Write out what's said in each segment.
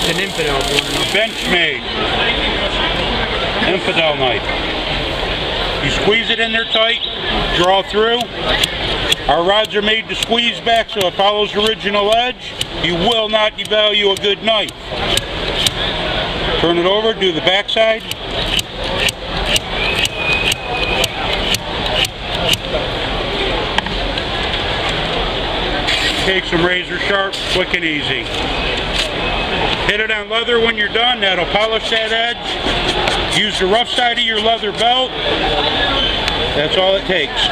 It's an infidel. Bench made. Infidel knife. You squeeze it in there tight, draw through. Our rods are made to squeeze back so it follows the original edge. You will not devalue a good knife. Turn it over, do the back side. Take some razor sharp, quick and easy. Hit it on leather when you're done, that'll polish that edge. Use the rough side of your leather belt. That's all it takes.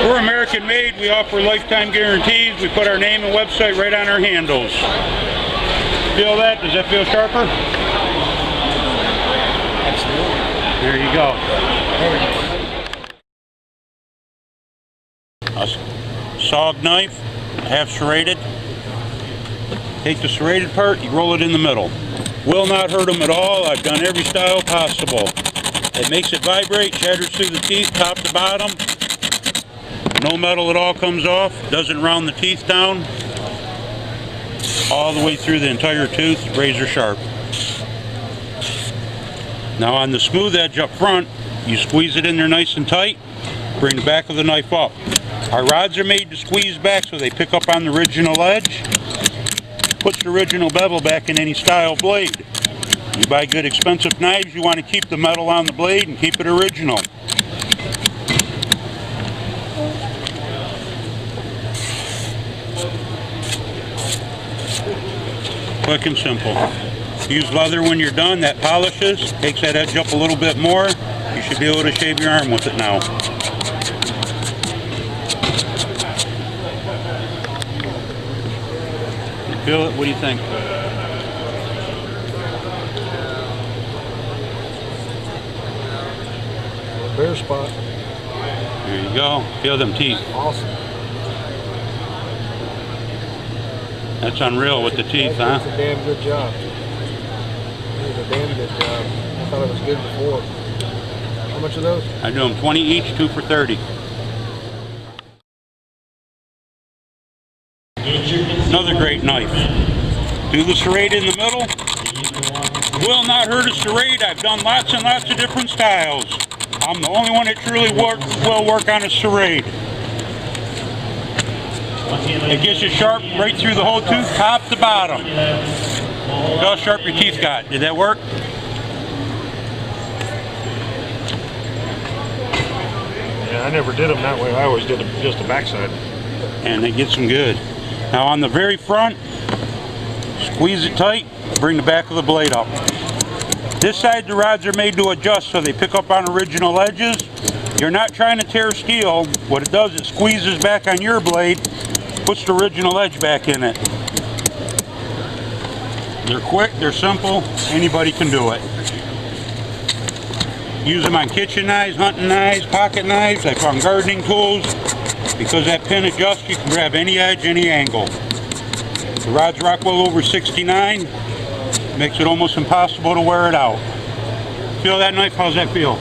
We're American made, we offer lifetime guarantees. We put our name and website right on our handles. Feel that? Does that feel sharper? Absolutely. There you go. A sawed knife, half serrated. Take the serrated part, you roll it in the middle. Will not hurt them at all. I've done every style possible. It makes it vibrate, shatters through the teeth, top to bottom. No metal at all comes off. Doesn't round the teeth down. All the way through the entire tooth, razor sharp. Now on the smooth edge up front, you squeeze it in there nice and tight. Bring the back of the knife up. Our rods are made to squeeze back so they pick up on the original edge. Puts the original bevel back in any style blade. You buy good expensive knives, you want to keep the metal on the blade and keep it original. Quick and simple. Use leather when you're done, that polishes, takes that edge up a little bit more. You should be able to shave your arm with it now. Feel it? What do you think? Bare spot. There you go. Feel them teeth. Awesome. That's unreal with the teeth, huh? That's a damn good job. That was a damn good job. I thought it was good before. How much are those? I do them 20 each, 2 for 30. Another great knife. Do the serrated in the middle. Will not hurt a serrated. I've done lots and lots of different styles. I'm the only one that truly will work on a serrated. It gets you sharp right through the whole tooth, top to bottom. Look how sharp your teeth got. Did that work? Yeah, I never did them that way. I always did them just the backside. And it gets them good. Now on the very front, squeeze it tight, bring the back of the blade up. This side the rods are made to adjust so they pick up on original edges. You're not trying to tear steel. What it does, it squeezes back on your blade, puts the original edge back in it. They're quick, they're simple, anybody can do it. Use them on kitchen knives, hunting knives, pocket knives. I found gardening tools. Because that pin adjusts, you can grab any edge, any angle. The rods rock well over 69. Makes it almost impossible to wear it out. Feel that knife? How's that feel?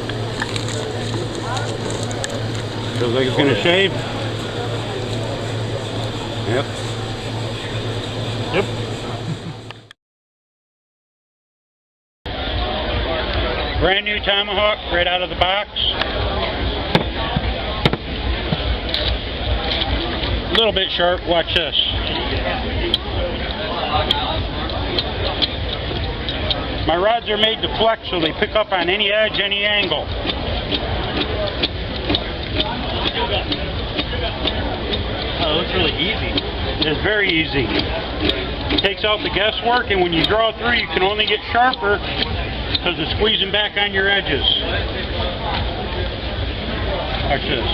Feels like it's going to shave? Yep. Yep. Brand new tomahawk right out of the box. A little bit sharp. Watch this. My rods are made to flex so they pick up on any edge, any angle. Oh, it looks really easy. It's very easy. It takes out the guesswork, and when you draw through, you can only get sharper because it's squeezing back on your edges. Watch this.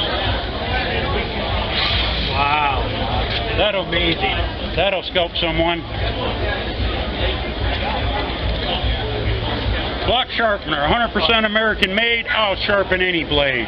Wow, that'll amazing. That'll scalp someone. Block Sharpener, 100% American made. I'll sharpen any blade.